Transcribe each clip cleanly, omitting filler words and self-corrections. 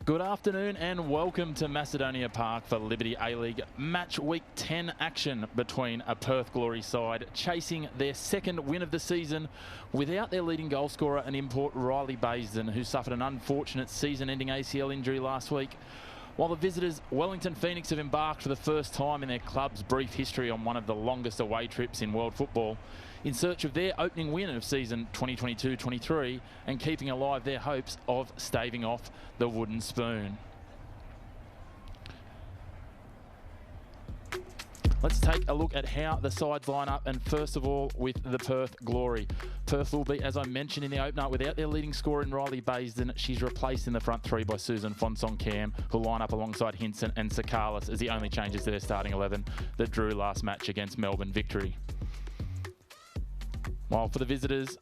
Good afternoon and welcome to Macedonia Park for Liberty A-League Match Week 10 action between a Perth Glory side chasing their second win of the season without their leading goal scorer and import Riley Baisden, who suffered an unfortunate season-ending ACL injury last week, while the visitors Wellington Phoenix have embarked for the first time in their club's brief history on one of the longest away trips in world football in search of their opening win of season 2022-23 and keeping alive their hopes of staving off the wooden spoon. Let's take a look at how the sides line up, and first of all with the Perth Glory. Perth will be, as I mentioned in the opener, without their leading scorer in Riley Baisden. She's replaced in the front three by Susan Fonsong-Cam, who'll line up alongside Hinson and Sakalis as the only changes to their starting 11 that drew last match against Melbourne Victory. While for the visitors,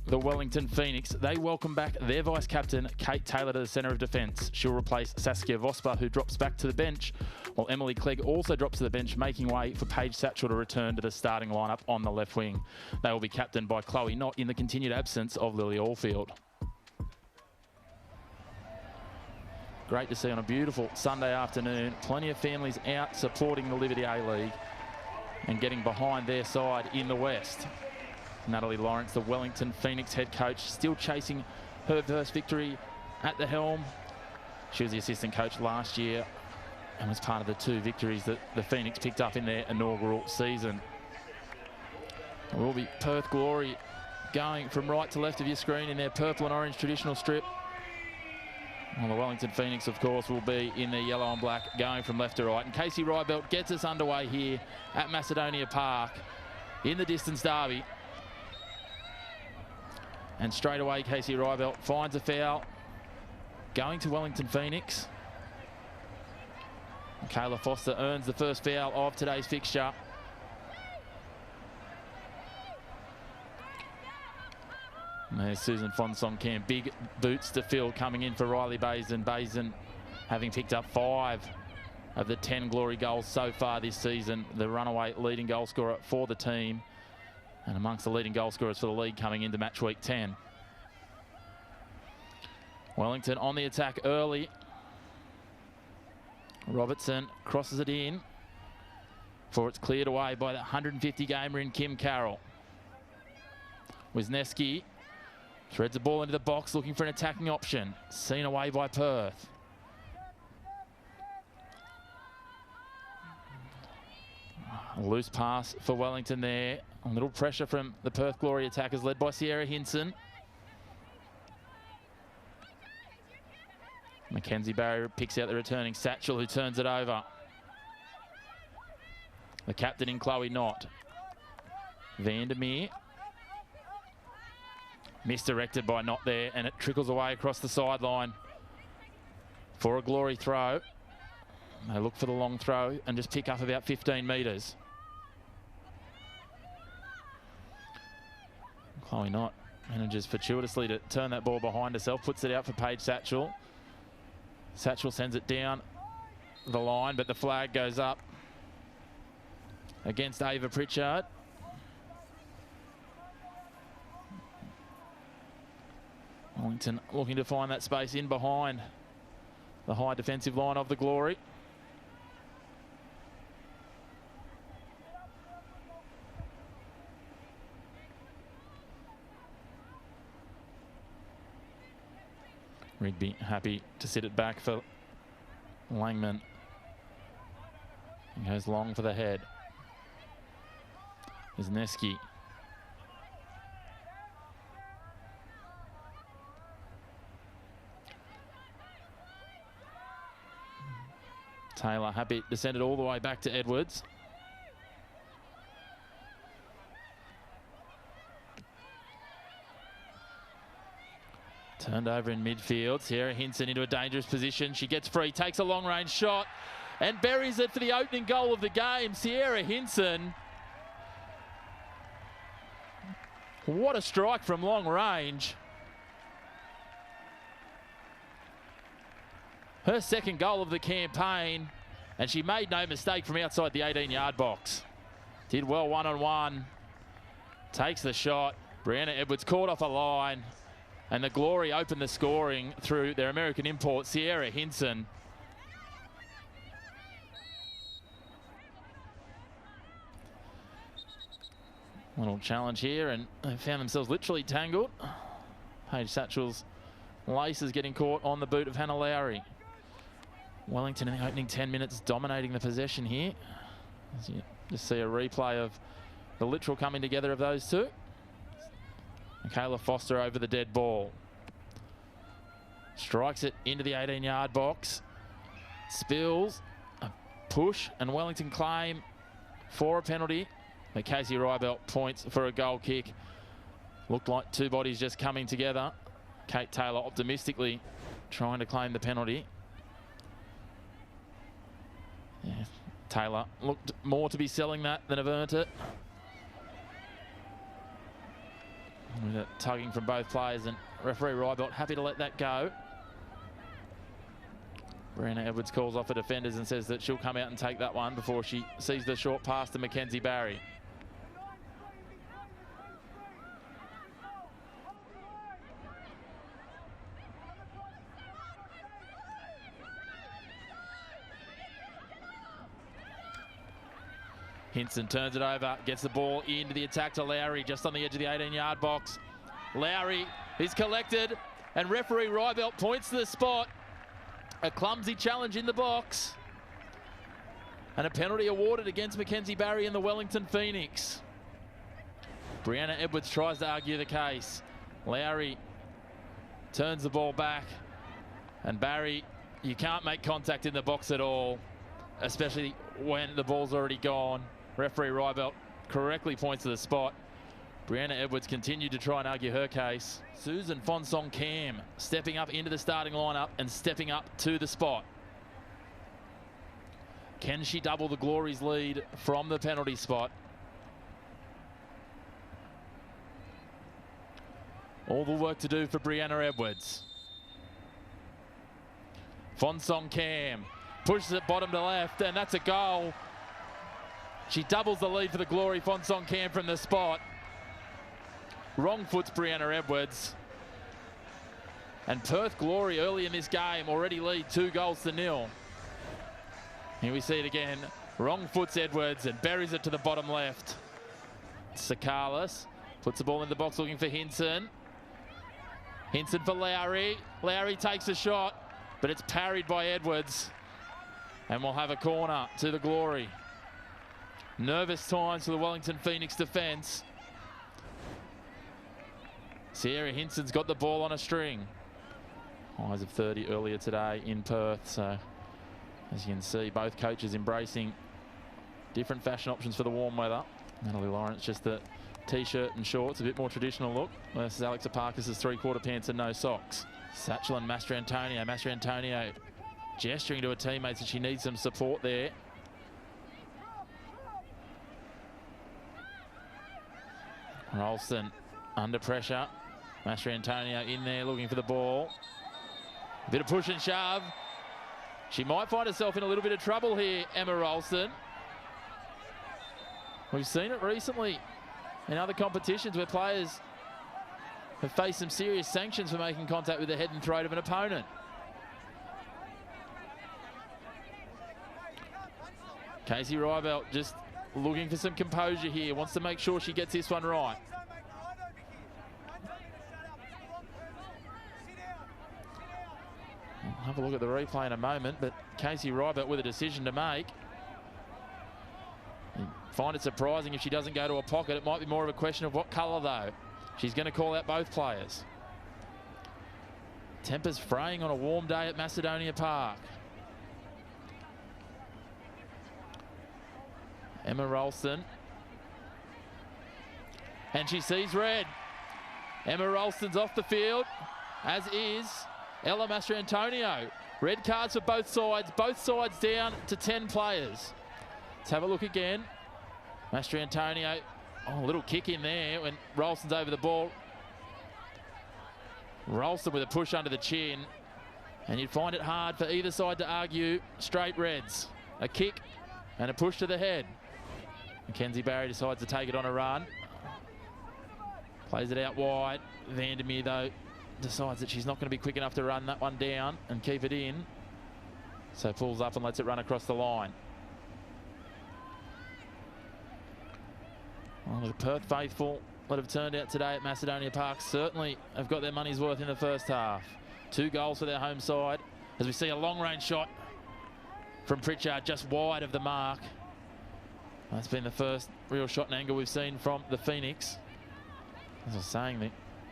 the Wellington Phoenix, they welcome back their vice-captain, Kate Taylor, to the centre of defence. She'll replace Saskia Vosper, who drops back to the bench, while Emily Clegg also drops to the bench, making way for Paige Satchell to return to the starting lineup on the left wing. They will be captained by Chloe Knott in the continued absence of Lily Allfield. Great to see on a beautiful Sunday afternoon. Plenty of families out supporting the Liberty A-League and getting behind their side in the West. Natalie Lawrence, the Wellington Phoenix head coach, still chasing her first victory at the helm. She was the assistant coach last year and was part of the 2 victories that the Phoenix picked up in their inaugural season. It will be Perth Glory going from right to left of your screen in their purple and orange traditional strip. Well, the Wellington Phoenix, of course, will be in their yellow and black going from left to right. And Casey Rybelt gets us underway here at Macedonia Park in the distance derby. And straight away, Casey Rybelt finds a foul going to Wellington Phoenix. Kayla Foster earns the first foul of today's fixture. And there's Susan Fonsong-Cam, big boots to fill coming in for Riley Baisden. Baisden having picked up 5 of the 10 Glory goals so far this season, the runaway leading goal scorer for the team, and amongst the leading goal scorers for the league coming into match week 10. Wellington on the attack early. Robertson crosses it in before it's cleared away by the 150 gamer in Kim Carroll. Wisniewski threads the ball into the box looking for an attacking option. Seen away by Perth. A loose pass for Wellington there. A little pressure from the Perth Glory attackers led by Sierra Hinson. Mackenzie Barry picks out the returning Satchell, who turns it over. The captain in Chloe Knott. Vandermeer. Misdirected by Knott there, and it trickles away across the sideline for a Glory throw. They look for the long throw and just pick up about 15 metres. Chloe Knott manages fortuitously to turn that ball behind herself, puts it out for Paige Satchell. Satchell sends it down the line, but the flag goes up against Ava Pritchard. Wellington looking to find that space in behind the high defensive line of the Glory. Rigby happy to sit it back for Langman. He goes long for the head. Wisniewski. Taylor happy to send it all the way back to Edwards. Turned over in midfield. Sierra Hinson into a dangerous position. She gets free, takes a long-range shot and buries it for the opening goal of the game. Sierra Hinson. What a strike from long range. Her second goal of the campaign, and she made no mistake from outside the 18-yard box. Did well one-on-one. Takes the shot. Brianna Edwards caught off a line. And the Glory opened the scoring through their American import, Sierra Hinson. Little challenge here, and they found themselves literally tangled. Paige Satchel's laces getting caught on the boot of Hannah Lowry. Wellington in the opening 10 minutes dominating the possession here. As you just see a replay of the literal coming together of those two. Michaela Foster over the dead ball. Strikes it into the 18-yard box. Spills, a push, and Wellington claim for a penalty. But Casey Rybelt points for a goal kick. Looked like two bodies just coming together. Kate Taylor optimistically trying to claim the penalty. Yeah, Taylor looked more to be selling that than have earned it. With it tugging from both players, and referee Rybelt happy to let that go. Brianna Edwards calls off her defenders and says that she'll come out and take that one before she sees the short pass to Mackenzie Barry. Hinson turns it over, gets the ball into the attack to Lowry, just on the edge of the 18-yard box. Lowry is collected, and referee Rybelt points to the spot. A clumsy challenge in the box. And a penalty awarded against Mackenzie Barry and the Wellington Phoenix. Brianna Edwards tries to argue the case. Lowry turns the ball back. And Barry, you can't make contact in the box at all, especially when the ball's already gone. Referee Rybelt correctly points to the spot. Brianna Edwards continued to try and argue her case. Susan Fonsong Cam stepping up into the starting lineup and stepping up to the spot. Can she double the Glory's lead from the penalty spot? All the work to do for Brianna Edwards. Fonsong Cam pushes it bottom to left, and that's a goal. She doubles the lead for the Glory. Fonsong Cam from the spot. Wrong foot's Brianna Edwards. And Perth Glory early in this game already lead 2-0. Here we see it again. Wrong foot's Edwards and buries it to the bottom left. Sakalis puts the ball in the box looking for Hinson. Hinson for Lowry. Lowry takes a shot, but it's parried by Edwards. And we'll have a corner to the Glory. Nervous times for the Wellington Phoenix defence. Sierra Hinson's got the ball on a string. Highs of 30 earlier today in Perth. So as you can see, both coaches embracing different fashion options for the warm weather. Natalie Lawrence just the t-shirt and shorts, a bit more traditional look, versus Alexa Parkis's three-quarter pants and no socks. Satchel and Mastrantonio. Mastrantonio gesturing to her teammates that she needs some support there. Ralston under pressure. Mastrantonio in there looking for the ball. A bit of push and shove. She might find herself in a little bit of trouble here, Emma Ralston. We've seen it recently in other competitions where players have faced some serious sanctions for making contact with the head and throat of an opponent. Casey Rybelt just looking for some composure here, wants to make sure she gets this one right. We'll have a look at the replay in a moment, but Casey Rybelt with a decision to make. You find it surprising if she doesn't go to a pocket. It might be more of a question of what colour though. She's going to call out both players. Tempers fraying on a warm day at Macedonia Park. Emma Ralston. And she sees red. Emma Ralston's off the field, as is Ella Mastrantonio. Red cards for both sides down to 10 players. Let's have a look again. Mastrantonio, a little kick in there when Ralston's over the ball. Ralston with a push under the chin. And you'd find it hard for either side to argue straight reds. A kick and a push to the head. Mackenzie Barry decides to take it on a run. Plays it out wide. Vandermeer, though, decides that she's not going to be quick enough to run that one down and keep it in. So pulls up and lets it run across the line. Well, the Perth faithful that have turned out today at Macedonia Park certainly have got their money's worth in the first half. 2 goals for their home side as we see a long-range shot from Pritchard just wide of the mark. That's been the first real shot and angle we've seen from the Phoenix. As I was saying, the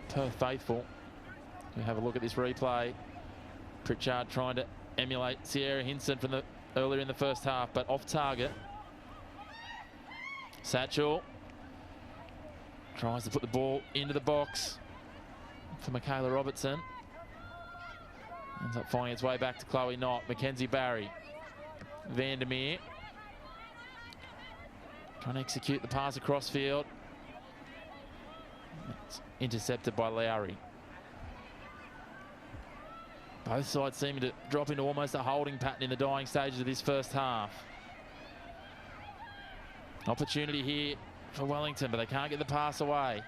Perth faithful, you have a look at this replay. Pritchard trying to emulate Sierra Hinson from earlier in the first half, but off target. Satchel tries to put the ball into the box for Michaela Robertson. Ends up finding its way back to Chloe Knott. Mackenzie Barry. Vandermeer trying to execute the pass across field. It's intercepted by Lowry. Both sides seeming to drop into almost a holding pattern in the dying stages of this first half. Opportunity here for Wellington, but they can't get the pass away.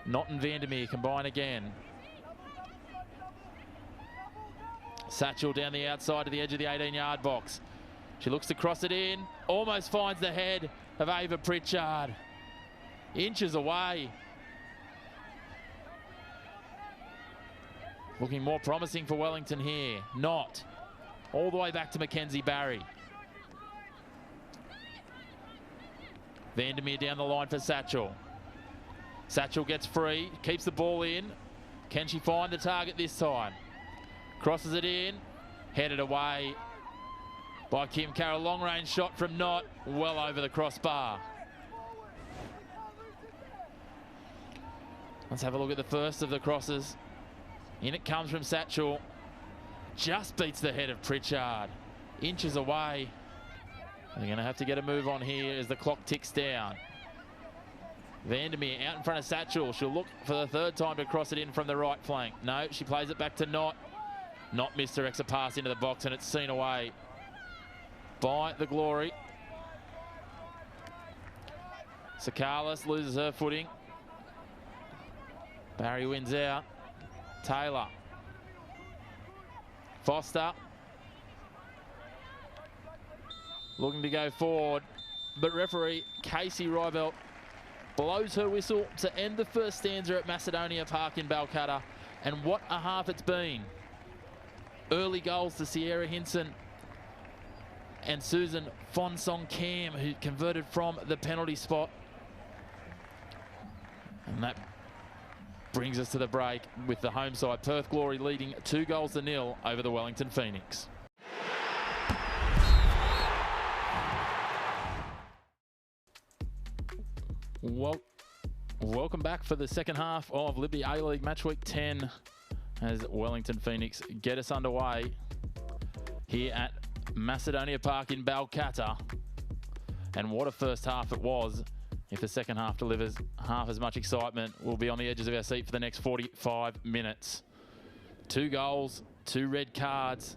Knott and Vandermeer combine again. Satchel down the outside to the edge of the 18-yard box. She looks to cross it in, almost finds the head of Ava Pritchard. Inches away. Looking more promising for Wellington here. Knott all the way back to Mackenzie Barry. Vandermeer down the line for Satchel. Satchel gets free, keeps the ball in. Can she find the target this time? Crosses it in, headed away by Kim Carroll. Long range shot from Knott, well over the crossbar. Let's have a look at the first of the crosses. In it comes from Satchel. Just beats the head of Pritchard. Inches away. They're going to have to get a move on here as the clock ticks down. Vandermeer out in front of Satchel. She'll look for the third time to cross it in from the right flank. No, she plays it back to Knott. Knott missed her extra pass into the box and it's seen away by the Glory. Sakalis loses her footing. Barry wins out. Taylor. Foster. Looking to go forward, but referee Casey Rybelt blows her whistle to end the first stanza at Macedonia Park in Balcatta. And what a half it's been. Early goals to Sierra Hinson and Susan Fonsong Cam, who converted from the penalty spot. And that brings us to the break with the home side, Perth Glory, leading 2-0 over the Wellington Phoenix. Welcome back for the second half of Liberty A-League Match Week 10 as Wellington Phoenix get us underway here at Macedonia Park in Balcatta. And what a first half it was. If the second half delivers half as much excitement, we'll be on the edges of our seat for the next 45 minutes. 2 goals, 2 red cards.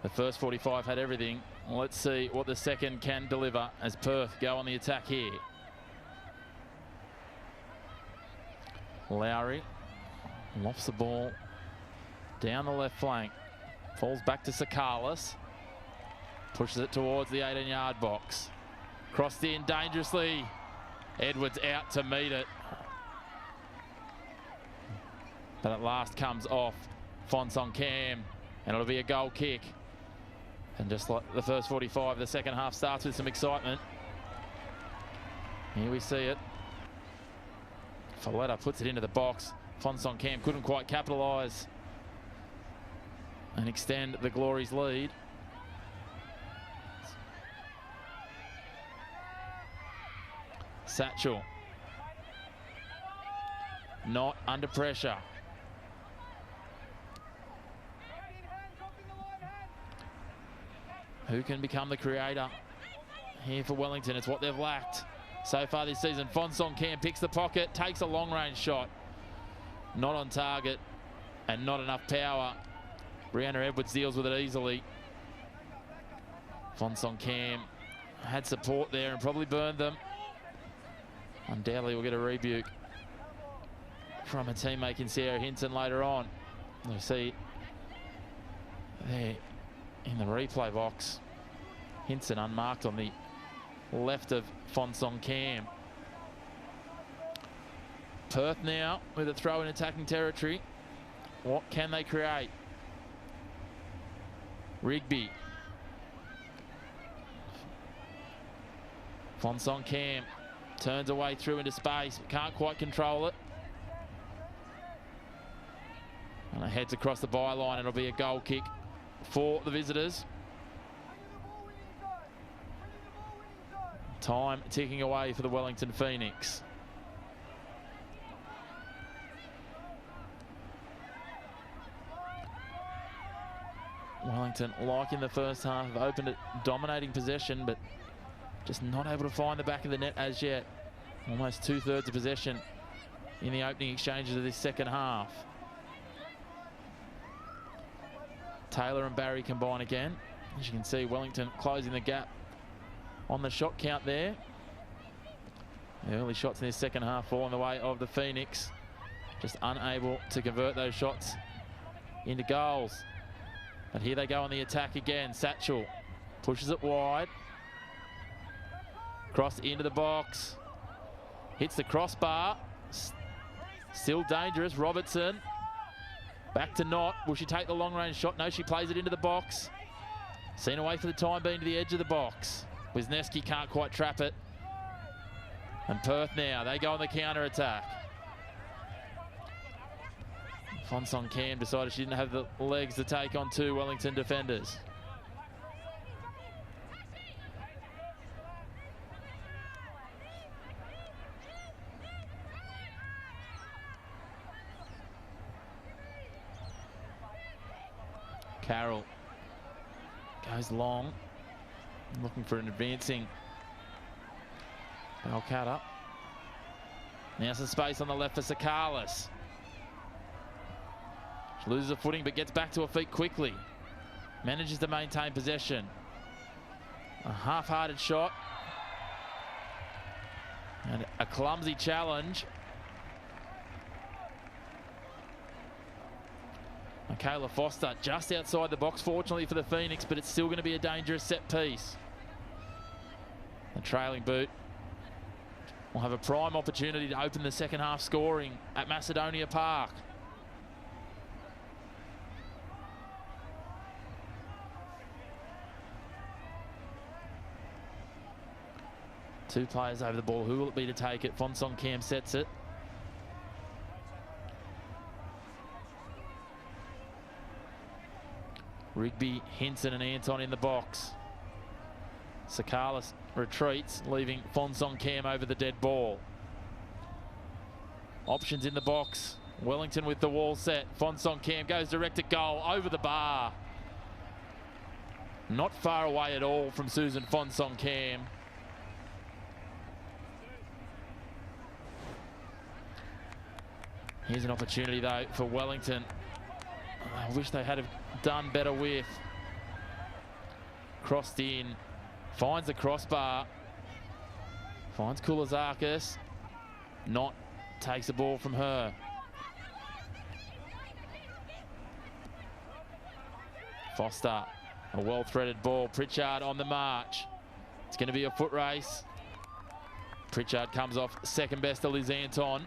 The first 45 had everything. Let's see what the second can deliver as Perth go on the attack here. Lowry lofts the ball down the left flank. Falls back to Sakalis. Pushes it towards the 18-yard box. Crossed in dangerously. Edwards out to meet it. But at last comes off Fonsong Cam. And it'll be a goal kick. And just like the first 45, the second half starts with some excitement. Here we see it. Folletta puts it into the box. Fonsong Cam couldn't quite capitalise and extend the Glory's lead. Satchel. Not under pressure. Who can become the creator here for Wellington? It's what they've lacked so far this season. Fonsong Cam picks the pocket, takes a long-range shot. Not on target and not enough power. Brianna Edwards deals with it easily. Fonsong Cam had support there and probably burned them. Undoubtedly we'll get a rebuke from a teammate in Sarah Hinton later on. You see there in the replay box, Hinton unmarked on the left of Fonsong Cam. Perth now with a throw in attacking territory. What can they create? Rigby. Fonsong Cam turns away through into space, can't quite control it. And it heads across the byline. It'll be a goal kick for the visitors. Time ticking away for the Wellington Phoenix. Wellington, like in the first half, have opened it, dominating possession, but just not able to find the back of the net as yet. Almost 2/3 of possession in the opening exchanges of this second half. Taylor and Barry combine again. As you can see, Wellington closing the gap on the shot count there. The early shots in this second half fall in the way of the Phoenix. Just unable to convert those shots into goals. But here they go on the attack again. Satchel pushes it wide. Cross into the box. Hits the crossbar. Still dangerous. Robertson. Back to Knott. Will she take the long range shot? No, she plays it into the box. Seen away for the time being to the edge of the box. Wisniewski can't quite trap it. And Perth now, they go on the counter attack. Fonsong Cam decided she didn't have the legs to take on two Wellington defenders. Carroll goes long, looking for an advancing Balcata. Now some space on the left for Sakalis. She loses her footing but gets back to her feet quickly. Manages to maintain possession. A half-hearted shot. And a clumsy challenge. Michaela Foster just outside the box, fortunately for the Phoenix, but it's still going to be a dangerous set piece. The trailing boot will have a prime opportunity to open the second half scoring at Macedonia Park. Two players over the ball. Who will it be to take it? Fonsong Cam sets it. Rigby, Hinton and Anton in the box. Sakalis retreats, leaving Fonsong Cam over the dead ball. Options in the box. Wellington with the wall set. Fonsong Cam goes direct to goal, over the bar. Not far away at all from Susan Fonsong Cam. Here's an opportunity though for Wellington. I wish they had done better with. Crossed in, finds the crossbar, finds Koulazakis. Knott takes the ball from her. Foster, a well-threaded ball. Pritchard on the march. It's going to be a foot race. Pritchard comes off second best to Liz Anton.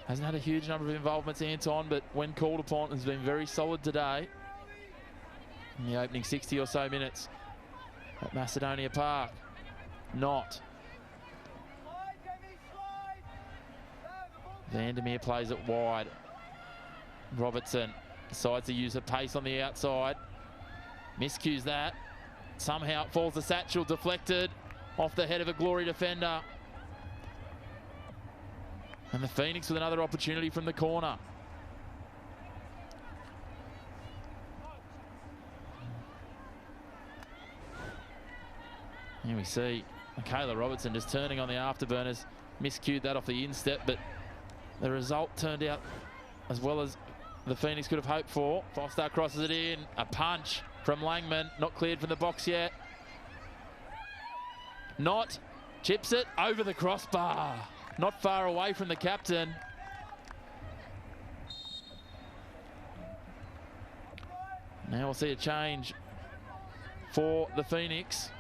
Hasn't had a huge number of involvements, Anton, but when called upon has been very solid today in the opening 60 or so minutes at Macedonia Park. Knott. Vandermeer plays it wide. Robertson decides to use her pace on the outside. Miscues that. Somehow it falls to Satchel, deflected off the head of a Glory defender. And the Phoenix with another opportunity from the corner. Here we see Michaela Robertson just turning on the afterburners. Miscued that off the instep, but the result turned out as well as the Phoenix could have hoped for. Foster crosses it in. A punch from Langman, not cleared from the box yet. Knott chips it over the crossbar. not far away from the captain. Now we'll see a change for the Phoenix.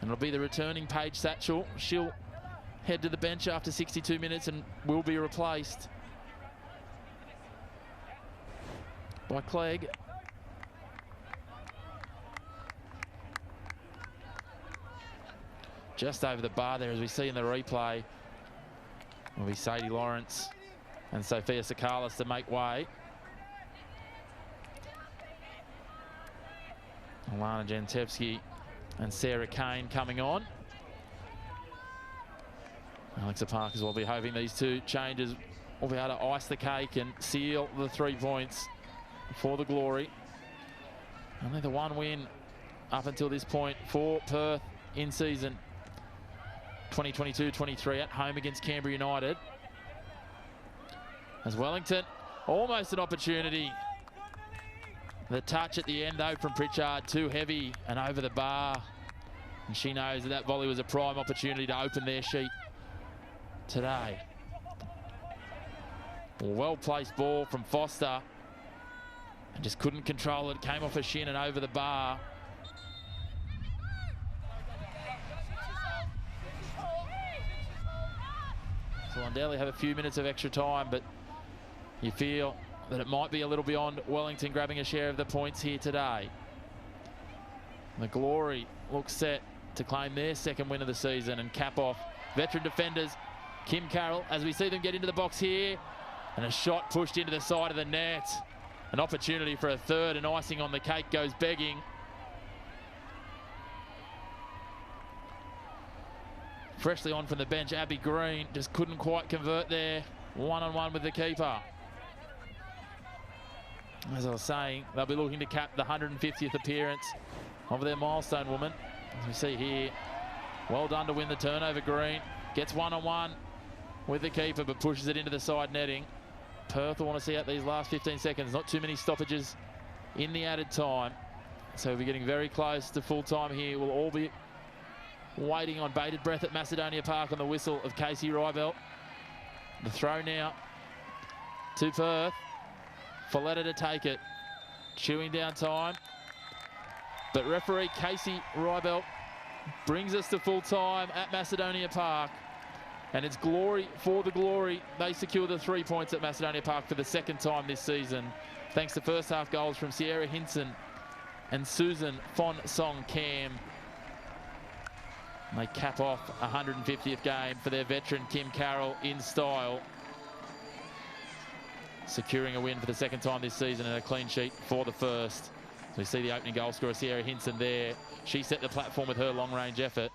And it'll be the returning Paige Satchell. She'll head to the bench after 62 minutes and will be replaced by Clegg. Just over the bar there, as we see in the replay, will be Sadie Lawrence and Sophia Sakalis to make way. Alana Jantevsky and Sarah Kane coming on. Alexa Parkers will be hoping these two changes will be able to ice the cake and seal the 3 points for the Glory. Only the one win up until this point for Perth in season 2022-23 at home against Canberra United. As Wellington, almost an opportunity. The touch at the end though from Pritchard, too heavy and over the bar. And she knows that that volley was a prime opportunity to open their sheet today. Well-placed ball from Foster. And just couldn't control it. Came off her shin and over the bar. So Londeli have a few minutes of extra time, but you feel that it might be a little beyond Wellington grabbing a share of the points here today. The Glory look set to claim their second win of the season and cap off veteran defenders Kim Carroll as we see them get into the box here. And a shot pushed into the side of the net. An opportunity for a third, and icing on the cake goes begging. Freshly on from the bench, Abby Green just couldn't quite convert there. One-on-one with the keeper. As I was saying, they'll be looking to cap the 150th appearance of their milestone woman. As we see here, well done to win the turnover. Green gets one-on-one with the keeper, but pushes it into the side netting. Perth will want to see out these last 15 seconds. Not too many stoppages in the added time. So we'll be getting very close to full time here. We'll all be waiting on bated breath at Macedonia Park on the whistle of Casey Rybelt. The throw now to Perth. Folletta to take it. Chewing down time. But referee Casey Rybelt brings us to full time at Macedonia Park. And it's Glory for the Glory. They secure the 3 points at Macedonia Park for the second time this season, thanks to first half goals from Sierra Hinson and Susan Fon Song Cam. They cap off a 150th game for their veteran Kim Carroll in style, securing a win for the second time this season and a clean sheet for the first. So we see the opening goal scorer Sierra Hinson there. She set the platform with her long-range effort.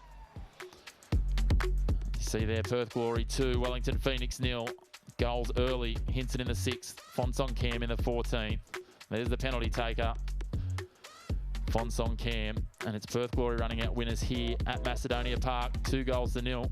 See there, Perth Glory 2, Wellington Phoenix 0. Goals early, Hinson in the 6th, Fonsong Cam in the 14th. There's the penalty taker, Fonsong Cam, and it's Perth Glory running out winners here at Macedonia Park, 2-0.